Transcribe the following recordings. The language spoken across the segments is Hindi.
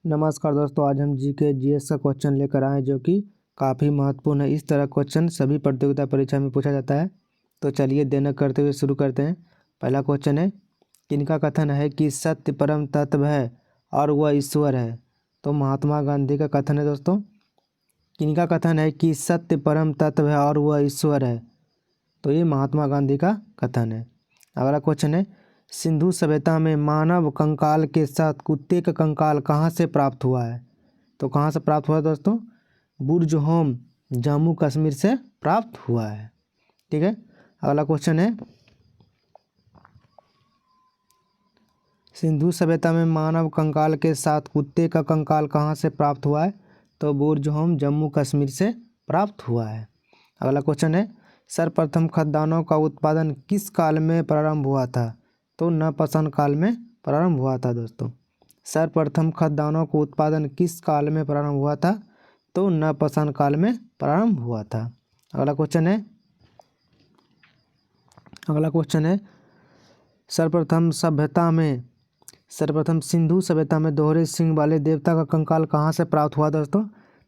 नमस्कार दोस्तों, आज हम जीके जीएस का क्वेश्चन लेकर आए जो कि काफ़ी महत्वपूर्ण है। इस तरह क्वेश्चन सभी प्रतियोगिता परीक्षा में पूछा जाता है। तो चलिए देना करते हुए शुरू करते हैं। पहला क्वेश्चन है, किनका कथन है कि सत्य परम तत्व है और वह ईश्वर है? तो महात्मा गांधी का कथन है दोस्तों। किनका कथन है कि सत्य परम तत्व है और वह ईश्वर है? तो ये महात्मा गांधी का कथन है। अगला क्वेश्चन है, सिंधु सभ्यता में मानव कंकाल के साथ कुत्ते का कंकाल कहाँ से प्राप्त हुआ है? तो कहाँ से प्राप्त हुआ है दोस्तों? बुर्जहोम, जम्मू कश्मीर से प्राप्त हुआ है। ठीक है। अगला क्वेश्चन है, सिंधु सभ्यता में मानव कंकाल के साथ कुत्ते का कंकाल कहाँ से प्राप्त हुआ है? तो बुर्जहोम, जम्मू कश्मीर से प्राप्त हुआ है। अगला क्वेश्चन है, सर्वप्रथम खद्यान्नों का उत्पादन किस काल में प्रारंभ हुआ था? तो नवपाषाण काल में प्रारंभ हुआ था दोस्तों। सर्वप्रथम खद्यान्नों का उत्पादन किस काल में प्रारंभ हुआ था? तो नवपाषाण काल में प्रारंभ हुआ था। अगला क्वेश्चन है, सर्वप्रथम सिंधु सभ्यता में दोहरे सिंह वाले देवता का कंकाल कहाँ से प्राप्त हुआ दोस्तों?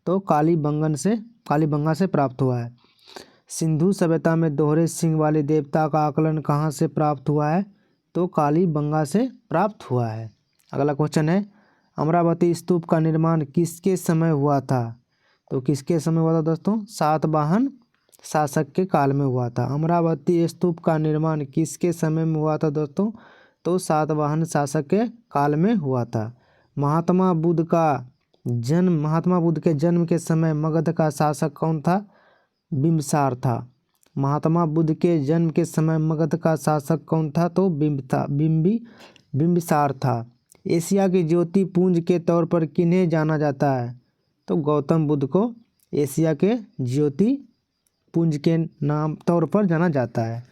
तो कालीबंगा से प्राप्त हुआ है। सिंधु सभ्यता में दोहरे सिंह वाले देवता का आकलन कहाँ से प्राप्त हुआ है? तो कालीबंगा से प्राप्त हुआ है। अगला क्वेश्चन है, अमरावती स्तूप का निर्माण किसके समय हुआ था? तो किसके समय हुआ था दोस्तों? सातवाहन शासक के काल में हुआ था। अमरावती स्तूप का निर्माण किसके समय में हुआ था दोस्तों? तो सातवाहन शासक के काल में हुआ था। महात्मा बुद्ध के जन्म के समय मगध का शासक कौन था? बिम्बिसार था। महात्मा बुद्ध के जन्म के समय मगध का शासक कौन था? तो बिम्बिसार था। एशिया की ज्योति पुंज के तौर पर किन्हें जाना जाता है? तो गौतम बुद्ध को एशिया के ज्योति पुंज के नाम तौर पर जाना जाता है।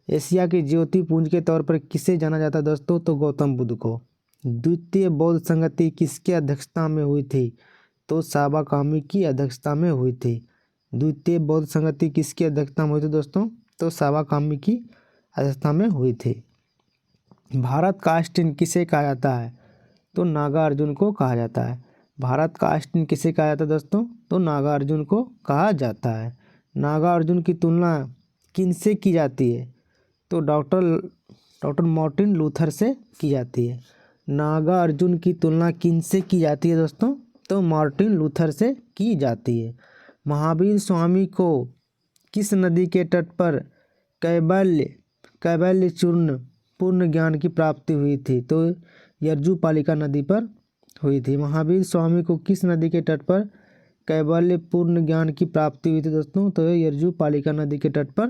एशिया की ज्योति पुंज के तौर पर किसे जाना जाता है दोस्तों? तो गौतम बुद्ध को। द्वितीय बौद्ध संगति किसकी अध्यक्षता में हुई थी? तो साबा कामी की अध्यक्षता में हुई थी। द्वितीय बौद्ध संगति किसकी अध्यक्षता में हुई थी दोस्तों? तो साबा कामी की अध्यक्षता में हुई थी। भारत का आस्तीन किसे कहा जाता है? तो नागार्जुन को कहा जाता है। भारत का आस्तीन किसे कहा जाता है दोस्तों? तो नागार्जुन को कहा जाता है। नागार्जुन की तुलना किनसे की जाती है? तो डॉक्टर मार्टिन लूथर से की जाती है। नागार्जुन की तुलना किनसे की जाती है दोस्तों? तो मार्टिन लूथर से की जाती है। महावीर स्वामी को किस नदी के तट पर कैवल्य चूर्ण पूर्ण ज्ञान की प्राप्ति हुई थी? तो यज्जुपालिका नदी पर हुई थी। महावीर स्वामी को किस नदी के तट पर कैवल्य पूर्ण ज्ञान की प्राप्ति हुई थी दोस्तों? तो यज्जुपालिका नदी के तट पर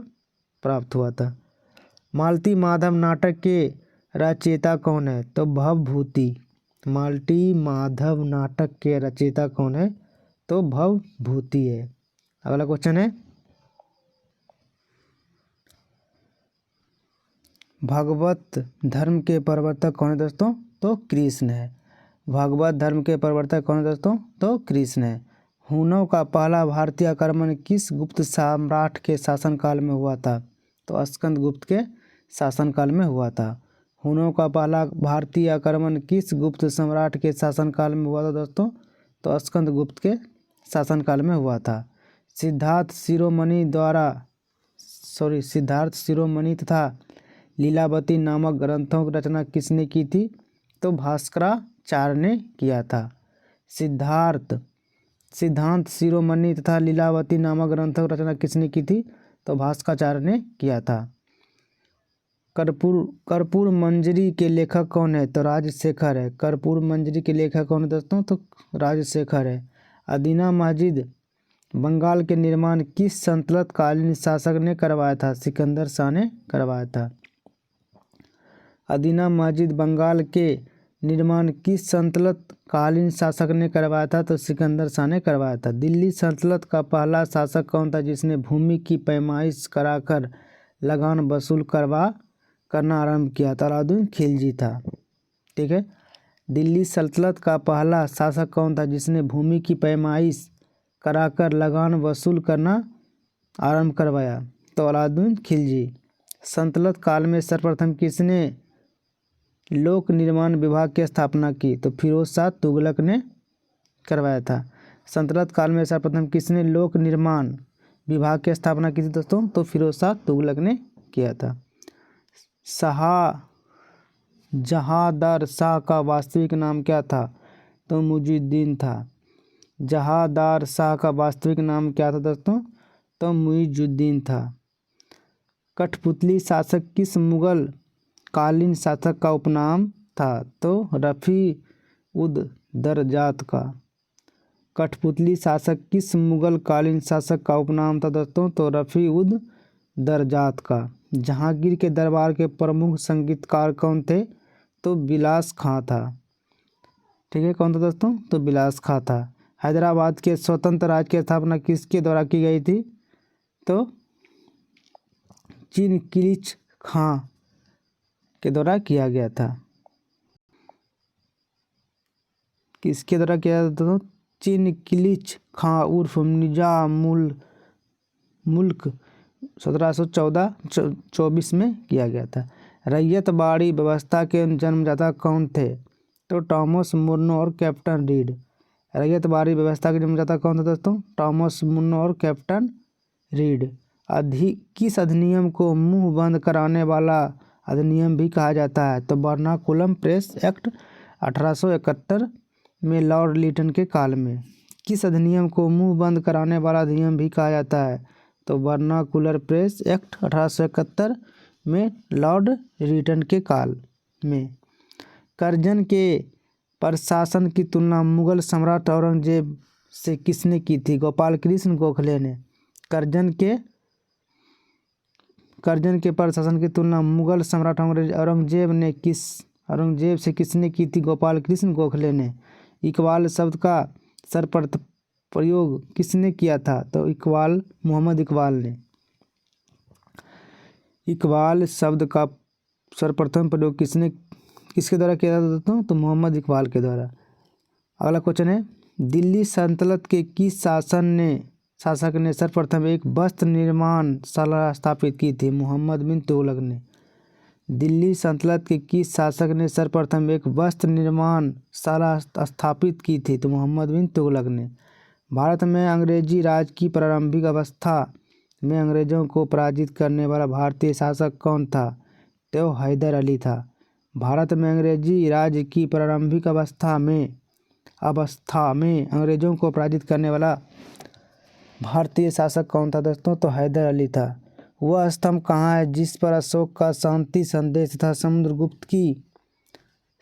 प्राप्त हुआ था। मालती माधव नाटक के रचयिता कौन है? तो भवभूति। मालती माधव नाटक के रचयिता कौन है? तो भवभूति है। अगला क्वेश्चन है, भगवत धर्म के प्रवर्तक कौन है दोस्तों? तो कृष्ण है। भगवत धर्म के प्रवर्तक कौन है दोस्तों? तो कृष्ण है। हुनों का पहला भारतीय आक्रमण किस गुप्त सम्राट के शासनकाल में हुआ था? तो स्कंदगुप्त के शासनकाल में हुआ था। हुनों का पहला भारतीय आक्रमण किस गुप्त सम्राट के शासनकाल में हुआ था दोस्तों? तो स्कंदगुप्त के शासनकाल में हुआ था। सिद्धार्थ शिरोमणि तथा लीलावती नामक ग्रंथों की रचना किसने की थी? तो भास्कराचार्य ने किया था। सिद्धांत शिरोमणि तथा लीलावती नामक ग्रंथों की रचना किसने की थी? तो भास्कराचार्य ने किया था। कर्पूर मंजरी के लेखक कौन है? तो राजशेखर है। कर्पूर मंजरी के लेखक कौन है दोस्तों? तो राजशेखर है। अदीना मस्जिद बंगाल के निर्माण किस सल्तनत कालीन शासक ने करवाया था? सिकंदर शाह ने करवाया था। अदीना मस्जिद बंगाल के निर्माण किस सल्तनत कालीन शासक ने करवाया था? तो सिकंदर शाह ने करवाया था। दिल्ली सल्तनत का पहला शासक कौन था जिसने भूमि की पैमाइश कराकर लगान वसूल करना आरंभ किया? तो अलाउद्दीन खिलजी था। ठीक है। दिल्ली सल्तनत का पहला शासक कौन था जिसने भूमि की पैमाइश कराकर लगान वसूल करना आरंभ करवाया? तो अलाउद्दीन खिलजी। सल्तनत काल में सर्वप्रथम किसने लोक निर्माण विभाग की स्थापना की? तो फिरोज शाह तुगलक ने करवाया था। सल्तनत काल में सर्वप्रथम किसने लोक निर्माण विभाग की स्थापना की थी दोस्तों? तो फिरोज शाह तुगलक ने किया था। जहांदार शाह का वास्तविक नाम क्या था? तो मुइजुद्दीन था। जहांदार शाह का वास्तविक नाम क्या था दोस्तों? तो मुइजुद्दीन था। कठपुतली शासक किस मुगल कालीन शासक का उपनाम था? तो रफ़ी उद दरजात का। कठपुतली शासक किस मुगल कालीन शासक का उपनाम था दोस्तों? तो रफ़ी उद दरजात का। जहांगीर के दरबार के प्रमुख संगीतकार कौन थे? तो बिलास खां था। ठीक है, कौन था दोस्तों? तो बिलास खां था। हैदराबाद के स्वतंत्र राज्य की स्थापना किसके द्वारा की गई थी? तो चिनकिच खां के द्वारा किया गया था। किसके द्वारा किया जाता था? चिनकिच खां उर्फ निजाम मुल्क 1724 में किया गया था। रैयतवाड़ी व्यवस्था के जन्मदाता कौन थे? तो टॉमस मुर्नो और कैप्टन रीड। रैयतवाड़ी व्यवस्था के जन्मदाता कौन थे दोस्तों? टॉमस मुर्नो और कैप्टन रीड। किस अधिनियम को मुंह बंद कराने वाला अधिनियम भी कहा जाता है? तो वर्नाकुलम प्रेस एक्ट 1871 में लॉर्ड लिटन के काल में। किस अधिनियम को मुंह बंद कराने वाला अधिनियम भी कहा जाता है? तो वर्नाकुलर प्रेस एक्ट 1871 में लॉर्ड लिटन के काल में। करजन के प्रशासन की तुलना मुगल सम्राट औरंगजेब से किसने की थी? गोपाल कृष्ण गोखले ने। करजन के प्रशासन की तुलना मुगल सम्राट औरंगजेब से किसने की थी? गोपाल कृष्ण गोखले ने। इकबाल शब्द का सर्वप्रथम प्रयोग किसने किया था? तो मोहम्मद इकबाल ने। इकबाल शब्द का सर्वप्रथम प्रयोग किसके द्वारा किया था दोस्तों? तो मोहम्मद इकबाल के द्वारा। अगला क्वेश्चन है, दिल्ली सल्तनत के किस शासक ने सर्वप्रथम एक वस्त्र निर्माणशाला स्थापित की थी? मोहम्मद बिन तुगलक ने। दिल्ली सल्तनत के किस शासक ने सर्वप्रथम एक वस्त्र निर्माणशाला स्थापित की थी? तो मोहम्मद बिन तुगलक ने। भारत में अंग्रेजी राज की प्रारंभिक अवस्था में अंग्रेजों को पराजित करने वाला भारतीय शासक कौन था? तो हैदर अली था। भारत में अंग्रेजी राज की प्रारंभिक अवस्था में अंग्रेजों को पराजित करने वाला भारतीय शासक कौन था दोस्तों? तो हैदर अली था। वह स्तंभ कहाँ है जिस पर अशोक का शांति संदेश तथा समुद्रगुप्त की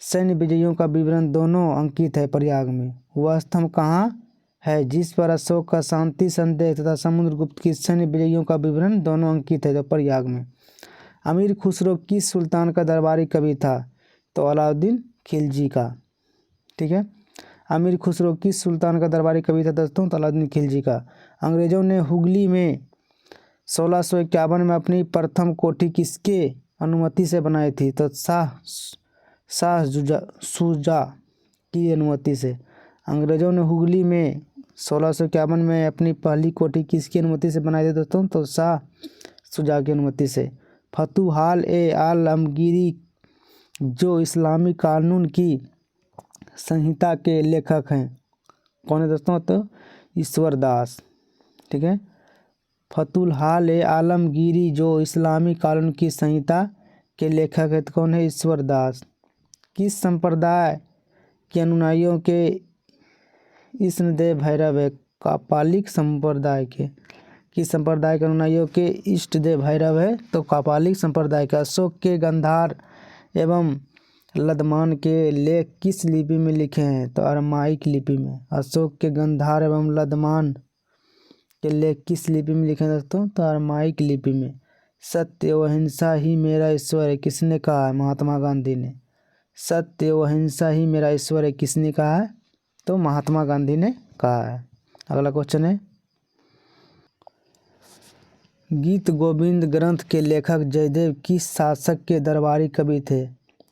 सैन्य विजयों का विवरण दोनों अंकित है? प्रयाग में। वह स्तंभ कहाँ है जिस पर अशोक का शांति संदेश तथा समुद्रगुप्त की सैन्य विजयों का विवरण दोनों अंकित है? तो प्रयाग में। अमीर खुसरो किस सुल्तान का दरबारी कवि था? तो अलाउद्दीन खिलजी का। ठीक है, अमीर खुसरो किस सुल्तान का दरबारी कवि था दोस्तों? तो अलाउद्दीन खिलजी का। अंग्रेजों ने हुगली में 1651 में अपनी प्रथम कोठी किसके अनुमति से बनाई थी? तो शाह शुजा की अनुमति से। अंग्रेजों ने हुगली में 1651 में अपनी पहली कोठी किसकी अनुमति से बनाई थी दोस्तों? तो शाह शुजा की अनुमति से। फतुहाल ए आलमगीरी जो इस्लामी कानून की संहिता के लेखक हैं, कौन है दोस्तों? तो ईश्वर दास। ठीक है, फतुहाल ए आलमगीरी जो इस्लामी कानून की संहिता के लेखक है, तो कौन है? ईश्वर दास। किस संप्रदाय के अनुयायियों के इष्टदेव भैरव है? कापालिक संप्रदाय के। किस संप्रदाय के अनुयायियों के इष्टदेव भैरव है? तो कापालिक संप्रदाय के। अशोक के गंधार एवं लदमान के लेख किस लिपि में लिखे हैं? तो अरमाइक लिपि में। अशोक के गंधार एवं लदमान के लेख किस लिपि में लिखे हैं दोस्तों? तो अरमाइक लिपि में। सत्य व अहिंसा ही मेरा ईश्वर है किसने कहा है? महात्मा गांधी ने। सत्य व अहिंसा ही मेरा ईश्वर है किसने कहा है? तो महात्मा गांधी ने कहा है। अगला क्वेश्चन है, गीत गोविंद ग्रंथ के लेखक जयदेव किस शासक के दरबारी कवि थे?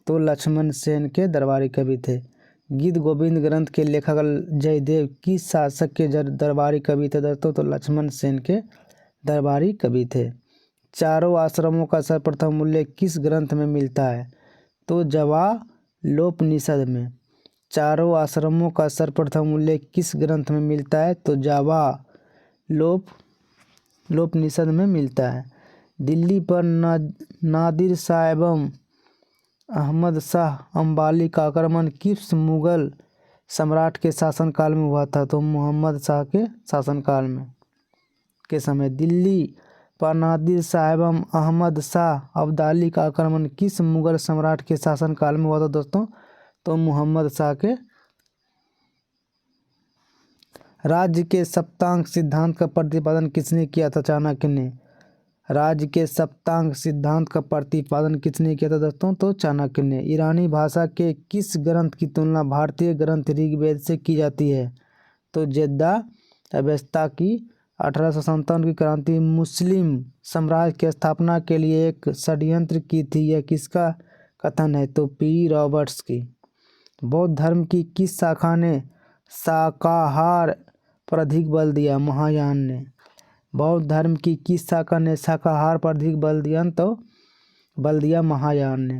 तो लक्ष्मण सेन के दरबारी कवि थे। गीत गोविंद ग्रंथ के लेखक जयदेव किस शासक के दरबारी कवि थे दोस्तों? तो लक्ष्मण सेन के दरबारी कवि थे। चारों आश्रमों का सर्वप्रथम उल्लेख किस ग्रंथ में मिलता है? तो जवालोपनिषद में। चारों आश्रमों का सर्वप्रथम उल्लेख किस ग्रंथ में मिलता है? तो जावालोपनिषद में मिलता है। दिल्ली पर नादिर शाह एवं अहमद शाह अम्बाली का आक्रमण किस मुगल सम्राट के शासनकाल में हुआ था? तो मुहम्मद शाह के शासनकाल में के समय। दिल्ली पर नादिर शाह एवं अहमद शाह अब्दाली का आक्रमण किस मुगल सम्राट के शासनकाल में हुआ था दोस्तों? तो मुहम्मद शाह के। राज्य के सप्तांग सिद्धांत का प्रतिपादन किसने किया था? चाणक्य ने। राज्य के सप्तांग सिद्धांत का प्रतिपादन किसने किया था दोस्तों? तो चाणक्य ने। ईरानी भाषा के किस ग्रंथ की तुलना भारतीय ग्रंथ ऋग्वेद से की जाती है? तो जद्दा अवेस्ता की 1857 की क्रांति मुस्लिम साम्राज्य की स्थापना के लिए एक षड्यंत्र की थी, यह किसका कथन है? तो पी रॉबर्ट्स की। बौद्ध धर्म की किस शाखा ने शाकाहार पर अधिक बल दिया? महायान ने। बौद्ध धर्म की किस शाखा ने शाकाहार पर अधिक बल दिया? तो बल दिया महायान ने।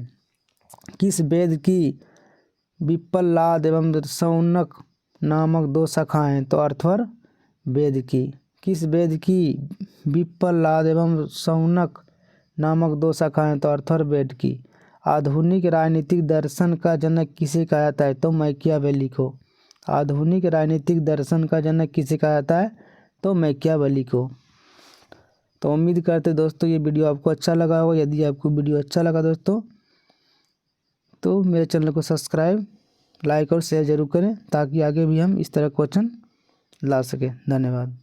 किस वेद की विप्ललाद एवं शौनक नामक दो शाखाएं? तो अथर्व वेद की। किस वेद की विप्ललाद एवं शौनक नामक दो शाखाएं? तो अथर्व वेद की। आधुनिक राजनीतिक दर्शन का जनक किसे कहा जाता है? तो मैकियावेली को। आधुनिक राजनीतिक दर्शन का जनक किसे कहा जाता है? तो मैकियावेली को। तो उम्मीद करते दोस्तों ये वीडियो आपको अच्छा लगा होगा। यदि आपको वीडियो अच्छा लगा दोस्तों तो मेरे चैनल को सब्सक्राइब, लाइक और शेयर जरूर करें ताकि आगे भी हम इस तरह क्वेश्चन ला सकें। धन्यवाद।